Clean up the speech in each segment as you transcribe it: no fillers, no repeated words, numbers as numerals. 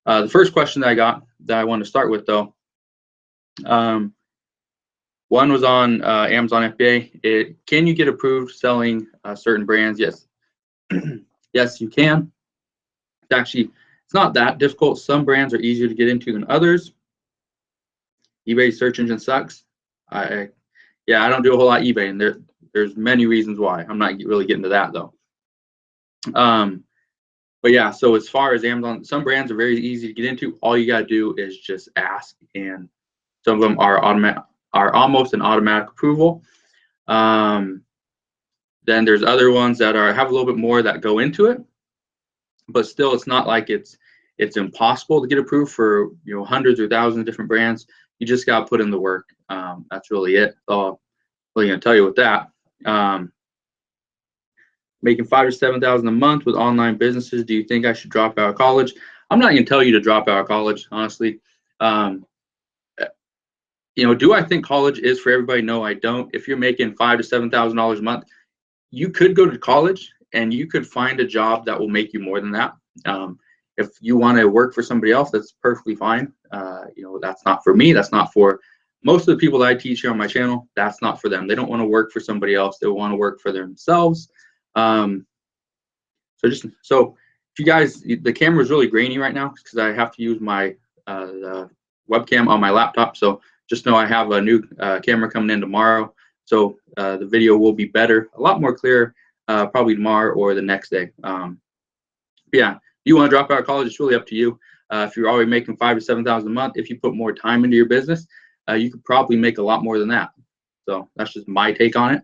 The first question that I got that I want to start with though, one was on Amazon FBA. Can you get approved selling certain brands? Yes. Yes, you can. It's not that difficult. Some brands are easier to get into than others. eBay search engine sucks. I don't do a whole lot of eBay, and there's many reasons why. I'm not really getting to that though. But yeah, so as far as Amazon, some brands are very easy to get into. All you gotta do is just ask, and some of them are almost an automatic approval. Then there's other ones that have a little bit more that go into it, but still, it's not like it's impossible to get approved for hundreds or thousands of different brands. You just gotta put in the work. That's really it. I'm really gonna tell you with that. Making $5,000 to $7,000 a month with online businesses. Do you think I should drop out of college? I'm not gonna tell you to drop out of college, honestly. Do I think college is for everybody? No, I don't. If you're making $5,000 to $7,000 a month, you could go to college and you could find a job that will make you more than that. If you want to work for somebody else, that's perfectly fine. That's not for me. That's not for most of the people that I teach here on my channel. That's not for them. They don't want to work for somebody else. They want to work for themselves. So if you guys, the camera is really grainy right now because I have to use my webcam on my laptop. So just know I have a new camera coming in tomorrow. So the video will be better, a lot more clear, probably tomorrow or the next day. Yeah, you want to drop out of college, it's really up to you. If you're already making $5,000 to $7,000 a month, if you put more time into your business, you could probably make a lot more than that. So that's just my take on it.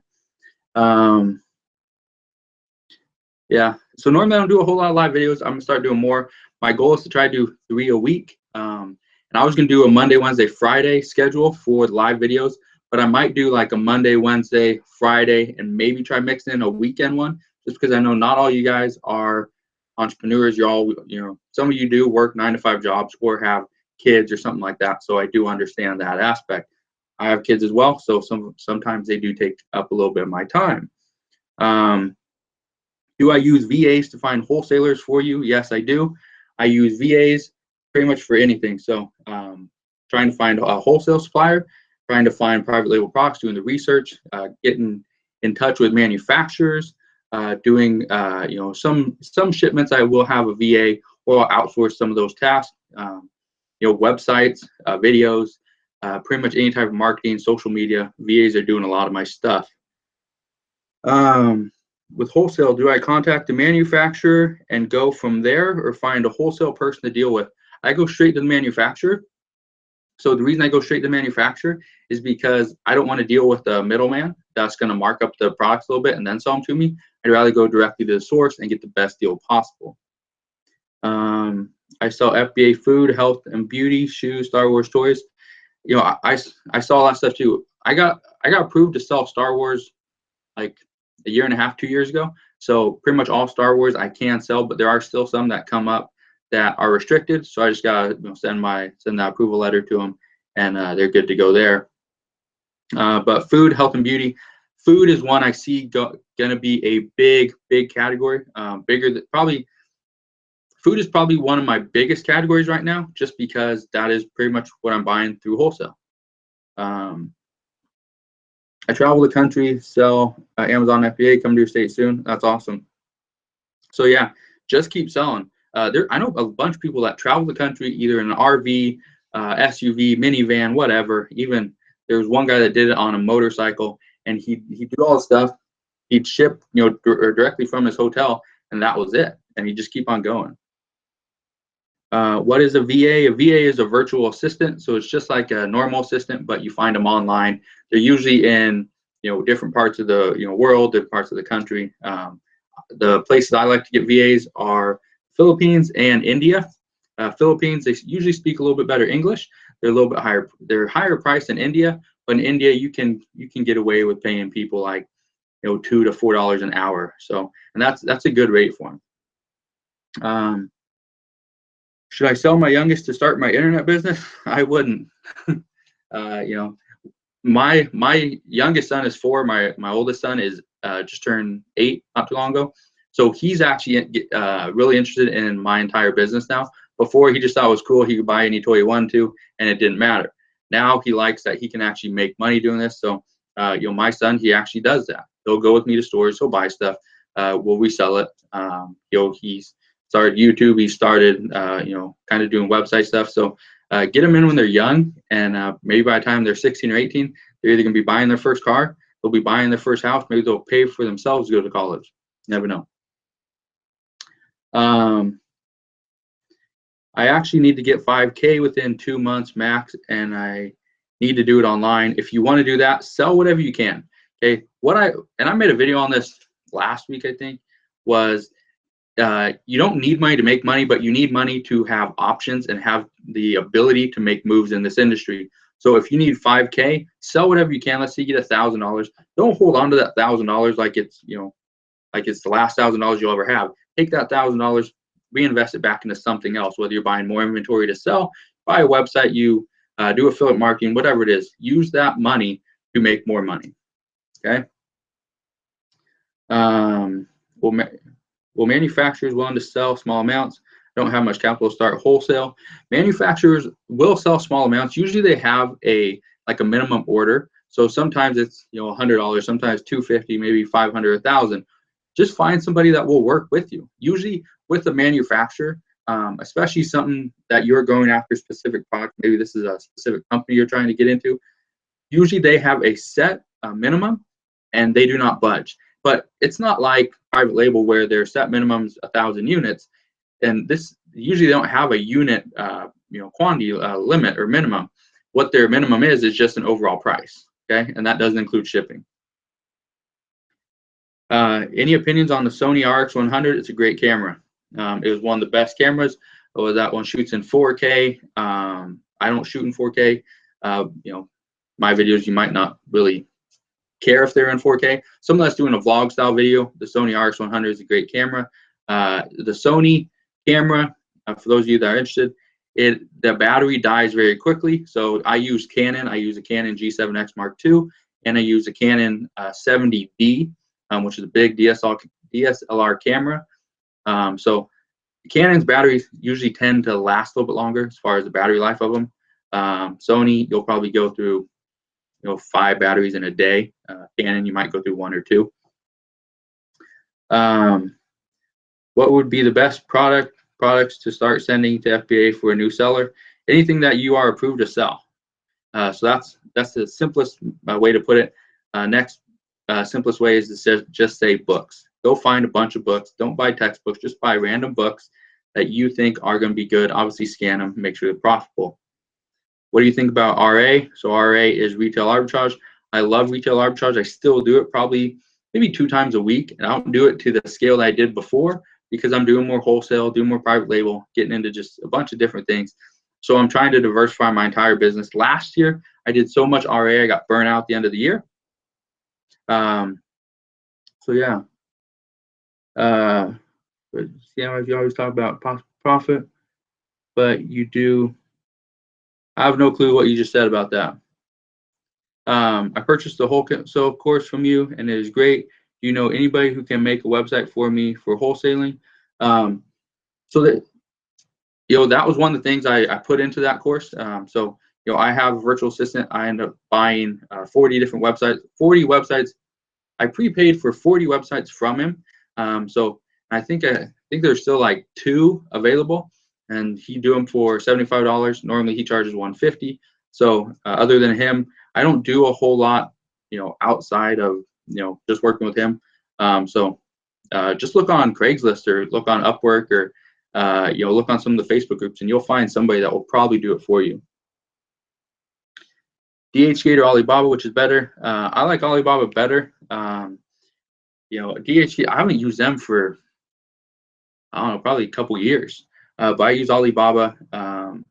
Yeah, so normally I don't do a whole lot of live videos. I'm gonna start doing more. My goal is to try to do 3 a week. And I was gonna do a Monday, Wednesday, Friday schedule for live videos, but I might do like a Monday, Wednesday, Friday, and maybe try mixing in a weekend one, just because I know not all you guys are entrepreneurs. You're all, some of you do work 9 to 5 jobs or have kids or something like that. So I do understand that aspect. I have kids as well, so sometimes they do take up a little bit of my time. Do I use VAs to find wholesalers for you? Yes, I do. I use VAs pretty much for anything. So trying to find a wholesale supplier, trying to find private label products, doing the research, getting in touch with manufacturers, doing some shipments. I will have a VA or I'll outsource some of those tasks. Websites, videos, pretty much any type of marketing, social media. VAs are doing a lot of my stuff. With wholesale, do I contact the manufacturer and go from there or find a wholesale person to deal with? I go straight to the manufacturer. So the reason I go straight to the manufacturer is because I don't want to deal with the middleman that's going to mark up the products a little bit and then sell them to me. I'd rather go directly to the source and get the best deal possible. I sell FBA food, health and beauty, shoes, Star Wars toys. I saw a lot of stuff too. I got approved to sell Star Wars like a year and a half, 2 years ago. So pretty much all Star Wars I can sell, but there are still some that come up that are restricted. So I just gotta send that approval letter to them, and they're good to go there. But food, health, and beauty. Food is one I see gonna be a big category. Bigger than probably. Food is probably one of my biggest categories right now, just because that is pretty much what I'm buying through wholesale. I travel the country, sell Amazon FBA, come to your state soon. That's awesome. So yeah, just keep selling. I know a bunch of people that travel the country either in an RV, SUV, minivan, whatever. Even there was one guy that did it on a motorcycle, and he'd do all the stuff. He'd ship, directly from his hotel, and that was it. And he'd just keep on going. What is a VA? A VA is a virtual assistant, so it's just like a normal assistant, but you find them online. They're usually in different parts of the world, different parts of the country. The places I like to get VAs are Philippines and India. Philippines, they usually speak a little bit better English. They're a little bit higher. They're higher priced than India, but in India you can get away with paying people like $2 to $4 an hour. So, and that's a good rate for them. Should I sell my youngest to start my internet business? I wouldn't. My youngest son is 4. My oldest son is just turned 8 not too long ago. So he's actually really interested in my entire business now. Before, he just thought it was cool. He could buy any toy he wanted to, and it didn't matter. Now he likes that he can actually make money doing this. So, my son, he actually does that. He'll go with me to stores. He'll buy stuff. We'll resell it. He's started YouTube. He started, kind of doing website stuff. So get them in when they're young, and maybe by the time they're 16 or 18, they're either going to be buying their first car, they'll be buying their first house, maybe they'll pay for themselves to go to college. You never know. I actually need to get 5K within 2 months max, and I need to do it online. If you want to do that, sell whatever you can. Okay. I made a video on this last week, I think, was you don't need money to make money, but you need money to have options and have the ability to make moves in this industry. So if you need 5K, sell whatever you can. Let's say you get $1,000. Don't hold on to that $1,000 like it's the last $1,000 you'll ever have. Take that $1,000, reinvest it back into something else. Whether you're buying more inventory to sell, buy a website, you do affiliate marketing, whatever it is. Use that money to make more money. Okay. Will manufacturers willing to sell small amounts? Don't have much capital to start wholesale. Manufacturers will sell small amounts. Usually they have a minimum order. So sometimes it's $100, sometimes $250, maybe $500, $1,000. Just find somebody that will work with you. Usually with a manufacturer, especially something that you're going after, specific product. Maybe this is a specific company you're trying to get into. Usually they have a set minimum, and they do not budge. But it's not like private label where their set minimums 1,000 units, and this usually they don't have a unit quantity limit or minimum. What their minimum is just an overall price. Okay, and that doesn't include shipping. Any opinions on the Sony RX100? It's a great camera. It was one of the best cameras. That one shoots in 4K. I don't shoot in 4K. My videos, you might not really care if they're in 4K. Someone that's doing a vlog style video, the Sony RX100 is a great camera. The Sony camera, for those of you that are interested, the battery dies very quickly. So I use Canon. I use a Canon G7X Mark II, and I use a Canon 70D, which is a big DSLR camera. So Canon's batteries usually tend to last a little bit longer as far as the battery life of them. Sony, you'll probably go through 5 batteries in a day. Canon, you might go through 1 or 2. What would be the best products to start sending to FBA for a new seller? Anything that you are approved to sell. So that's the simplest way to put it. Next simplest way is to just say books. Go find a bunch of books. Don't buy textbooks. Just buy random books that you think are going to be good. Obviously, scan them. Make sure they're profitable. What do you think about RA? So RA is retail arbitrage. I love retail arbitrage. I still do it probably maybe 2 times a week. And I don't do it to the scale that I did before because I'm doing more wholesale, doing more private label, getting into just a bunch of different things. So I'm trying to diversify my entire business. Last year, I did so much RA, I got burnt out at the end of the year. So yeah. But scammers, you always talk about profit, but you do. I have no clue what you just said about that. I purchased the wholesale course from you, and it is great. Do you know anybody who can make a website for me for wholesaling? So that that was one of the things I put into that course. So I have a virtual assistant. I end up buying 40 different websites, 40 websites. I prepaid for 40 websites from him. So I think there's still like 2 available, and he do them for $75. Normally he charges $150. So other than him, I don't do a whole lot, outside of just working with him. So just look on Craigslist or look on Upwork or look on some of the Facebook groups, and you'll find somebody that will probably do it for you. DHgate or Alibaba, which is better? I like Alibaba better. DHgate, I haven't used them for, I don't know, probably a couple years. But I use Alibaba, and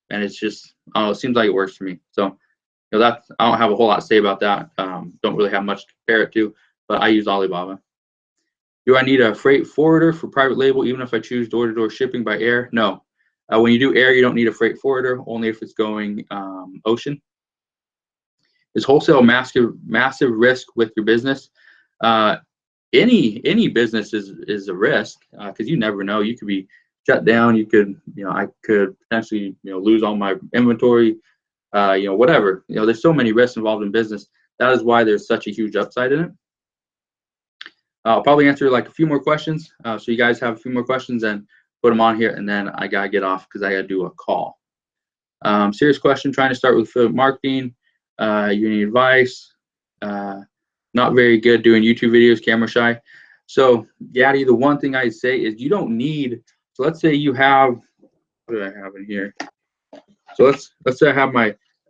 it's just, it seems like it works for me. So, I don't have a whole lot to say about that. Don't really have much to compare it to, but I use Alibaba. Do I need a freight forwarder for private label, even if I choose door-to-door shipping by air? No. When you do air, you don't need a freight forwarder, only if it's going ocean. Is wholesale massive risk with your business? Any business is a risk because you never know. You could be shut down. You could, I could potentially, lose all my inventory, whatever. There's so many risks involved in business. That is why there's such a huge upside in it. I'll probably answer like a few more questions. So you guys have a few more questions and put them on here, and then I gotta get off because I gotta do a call. Serious question, trying to start with affiliate marketing. You need advice. Not very good doing YouTube videos, camera shy. So Yadi, the one thing I'd say is you don't need, so let's say you have, what do I have in here? So let's say I have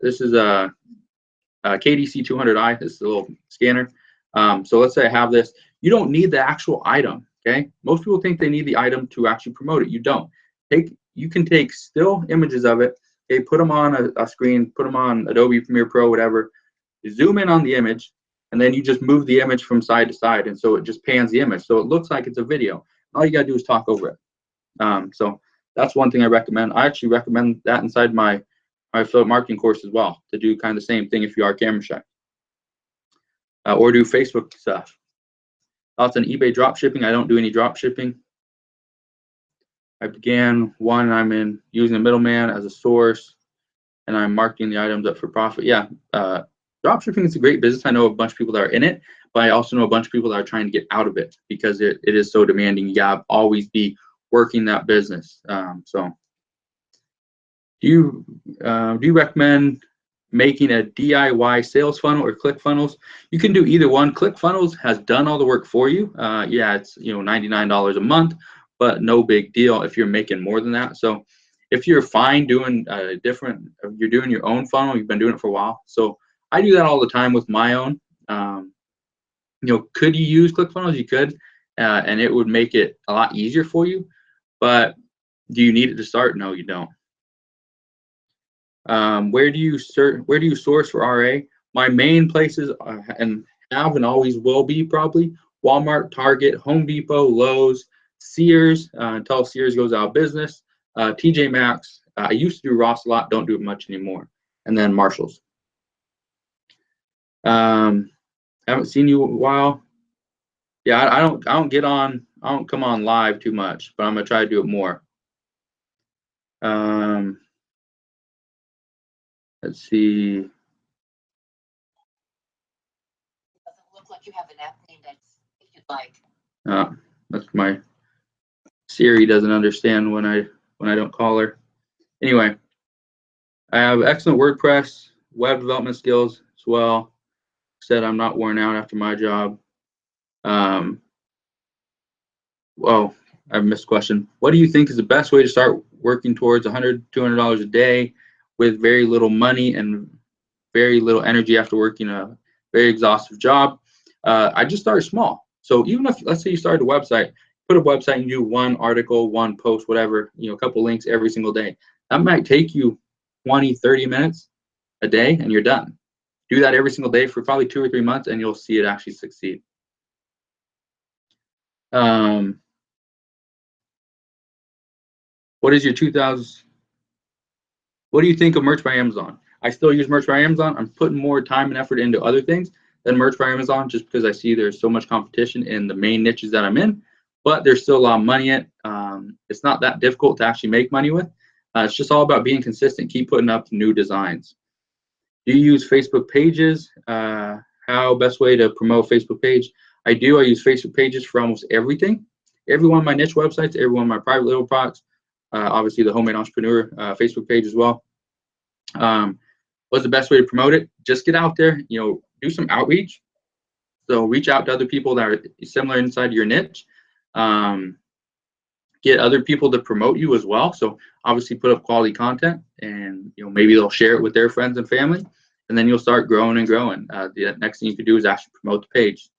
this is a KDC 200i, this is a little scanner. So let's say I have this. You don't need the actual item, okay? Most people think they need the item to actually promote it. You don't. You can take still images of it, okay, put them on a screen, put them on Adobe Premiere Pro, whatever, zoom in on the image, and then you just move the image from side to side, and so it just pans the image. So it looks like it's a video. All you gotta do is talk over it. So that's one thing I recommend. I actually recommend that inside my affiliate marketing course as well, to do kind of the same thing if you are camera shy. Or do Facebook stuff. Thoughts on eBay drop shipping? I don't do any drop shipping. I began one, I'm in using a middleman as a source, and I'm marketing the items up for profit. Yeah, drop shipping is a great business. I know a bunch of people that are in it, but I also know a bunch of people that are trying to get out of it because it is so demanding. You gotta always be working that business. So do you recommend making a DIY sales funnel or ClickFunnels? You can do either one. ClickFunnels has done all the work for you. Yeah, it's $99 a month, but no big deal if you're making more than that. So if you're fine doing you're doing your own funnel, you've been doing it for a while. So I do that all the time with my own. Could you use ClickFunnels? You could, and it would make it a lot easier for you. But do you need it to start? No, you don't. Where do you source for RA? My main places and have and always will be probably Walmart, Target, Home Depot, Lowe's, Sears until Sears goes out of business, TJ Maxx. I used to do Ross a lot, don't do it much anymore, and then Marshalls. Haven't seen you in a while. Yeah, I don't come on live too much, but I'm gonna try to do it more. Let's see. Doesn't look like you have an app named that if you'd like. That's my Siri doesn't understand when I don't call her. Anyway, I have excellent WordPress, web development skills as well. Said I'm not worn out after my job. Whoa, I missed a question. What do you think is the best way to start working towards $100, $200 a day with very little money and very little energy after working a very exhaustive job? I just started small. So even if, let's say you started a website, put a website and do one article, one post, whatever, a couple links every single day. That might take you 20, 30 minutes a day and you're done. Do that every single day for probably 2 or 3 months and you'll see it actually succeed. What is your 2000s? What do you think of Merch by Amazon? I still use Merch by Amazon. I'm putting more time and effort into other things than Merch by Amazon just because I see there's so much competition in the main niches that I'm in, but there's still a lot of money in it. It's not that difficult to actually make money with. It's just all about being consistent, keep putting up new designs. Do you use Facebook pages? How best way to promote Facebook page? I do. I use Facebook pages for almost everything. Every one of my niche websites, every one of my private label products, obviously the Homemade Entrepreneur Facebook page as well. What's the best way to promote it? Just get out there, do some outreach. So reach out to other people that are similar inside your niche. Get other people to promote you as well. So obviously put up quality content and maybe they'll share it with their friends and family, and then you'll start growing and growing. The next thing you can do is actually promote the page.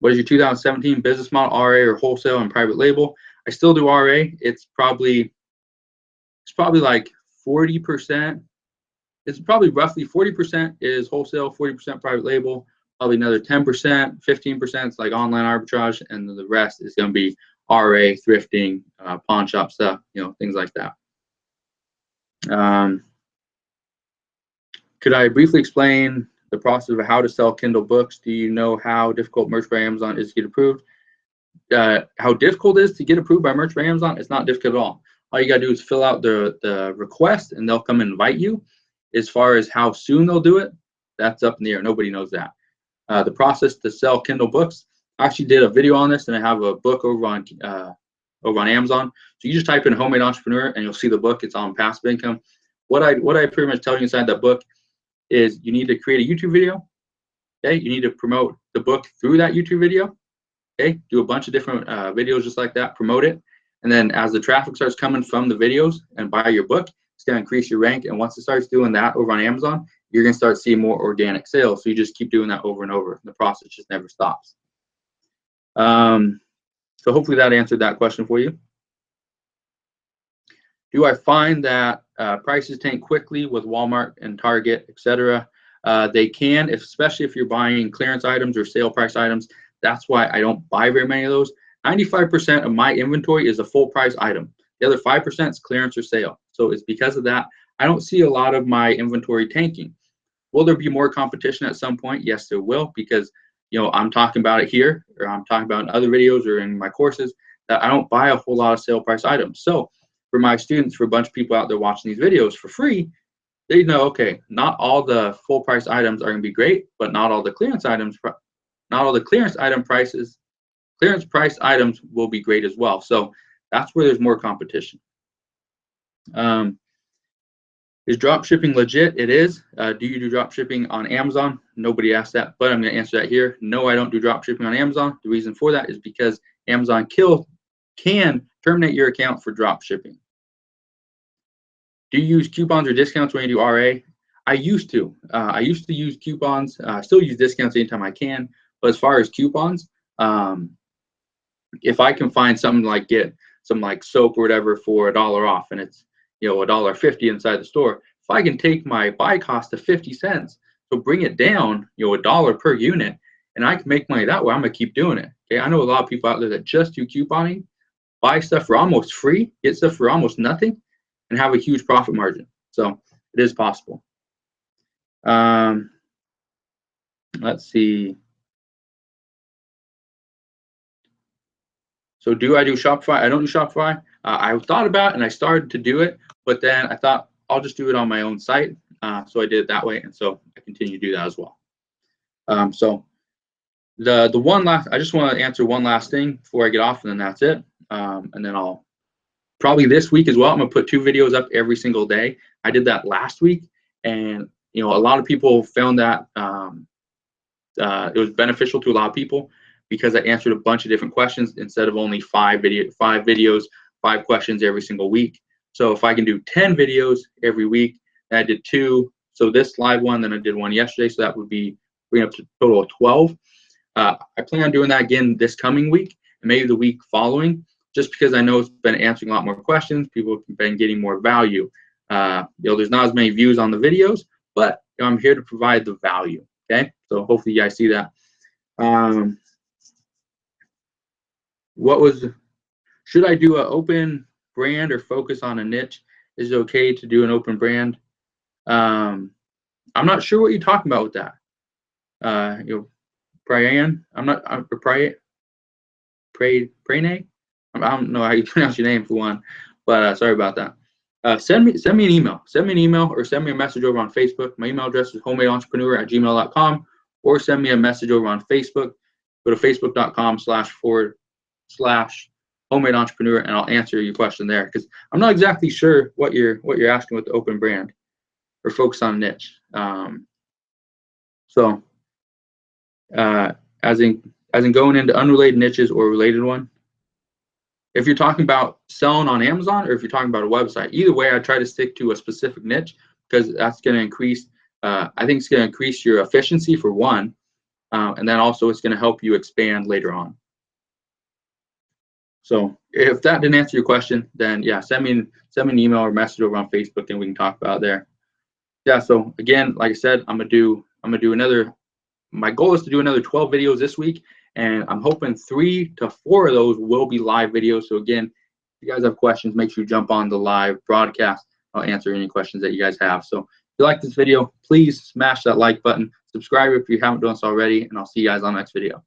What is your 2017 business model, RA or wholesale and private label? I still do RA. It's probably like 40%. It's probably roughly 40% is wholesale, 40% private label, probably another 10%, 15% is like online arbitrage, and the rest is going to be RA, thrifting, pawn shop stuff, things like that. Could I briefly explain the process of how to sell Kindle books? Do you know how difficult Merch by Amazon is to get approved? how difficult it is to get approved by Merch by Amazon, it's not difficult at all. All you gotta do is fill out the request and they'll come and invite you. As far as how soon they'll do it, that's up in the air. Nobody knows that. The process to sell Kindle books, I actually did a video on this, and I have a book over on Amazon. So you just type in Homemade Entrepreneur and you'll see the book. It's on passive income. What I pretty much tell you inside that book is you need to create a YouTube video. Okay, you need to promote the book through that YouTube video. Okay, do a bunch of different videos just like that, promote it. And then as the traffic starts coming from the videos and buy your book, it's going to increase your rank. And once it starts doing that over on Amazon, you're going to start seeing more organic sales. So you just keep doing that over and over. The process just never stops. So hopefully that answered that question for you. Do I find that prices tank quickly with Walmart and Target, etc.? They can, especially if you're buying clearance items or sale price items. That's why I don't buy very many of those. 95% of my inventory is a full price item. The other 5% is clearance or sale. So it's because of that. I don't see a lot of my inventory tanking. Will there be more competition at some point? Yes, there will, because I'm talking about it here, or I'm talking about in other videos or in my courses, that I don't buy a whole lot of sale price items. So for my students, for a bunch of people out there watching these videos for free, they know, okay, not all the full price items are going to be great, but not all the clearance items, clearance price items will be great as well. So that's where there's more competition. Is drop shipping legit? It is. Do you do drop shipping on Amazon? Nobody asked that, but I'm going to answer that here. No, I don't do drop shipping on Amazon. The reason for that is because Amazon can terminate your account for drop shipping. Do you use coupons or discounts when you do RA? I used to. I used to use coupons. I still use discounts anytime I can. But as far as coupons, if I can find something like get some like soap or whatever for $1 off, and it's $1.50 inside the store, if I can take my buy cost to 50 cents, so bring it down, $1 per unit, and I can make money that way, I'm gonna keep doing it. Okay, I know a lot of people out there that just do couponing, buy stuff for almost free, get stuff for almost nothing, and have a huge profit margin. So it is possible. Let's see. So do I do Shopify? I don't do Shopify. I thought about it and I started to do it, but then I thought I'll just do it on my own site. So I did it that way, and so I continue to do that as well. So the one last, I just want to answer one last thing before I get off, and then that's it. And then I'll probably this week as well, I'm gonna put 2 videos up every single day. I did that last week, and a lot of people found that it was beneficial to a lot of people, because I answered a bunch of different questions instead of only 5 videos, 5 questions every single week. So if I can do 10 videos every week, and I did 2, so this live one, then I did one yesterday, so that would be bring up to a total of 12. I plan on doing that again this coming week, and maybe the week following, just because I know it's been answering a lot more questions. People have been getting more value. There's not as many views on the videos, but I'm here to provide the value. Okay, so hopefully you guys see that. Should I do an open brand or focus on a niche? Is it okay to do an open brand? I'm not sure what you're talking about with that. Brian, Prane? I don't know how you pronounce your name for one, but sorry about that. Send me an email. Send me an email or send me a message over on Facebook. My email address is homemade-entrepreneur@gmail.com, or send me a message over on Facebook. Go to facebook.com/homemade entrepreneur, and I'll answer your question there, because I'm not exactly sure what you're asking with the open brand or focus on a niche. As in going into unrelated niches or related one. If you're talking about selling on Amazon, or if you're talking about a website, either way, I try to stick to a specific niche, because that's going to increase. I think it's going to increase your efficiency for one, and then also it's going to help you expand later on. So if that didn't answer your question, then yeah, send me an email or message over on Facebook, and we can talk about it there. Yeah. So again, like I said, I'm gonna do another. My goal is to do another 12 videos this week, and I'm hoping 3 to 4 of those will be live videos. So again, if you guys have questions, make sure you jump on the live broadcast. I'll answer any questions that you guys have. So if you like this video, please smash that like button, subscribe if you haven't done so already, and I'll see you guys on the next video.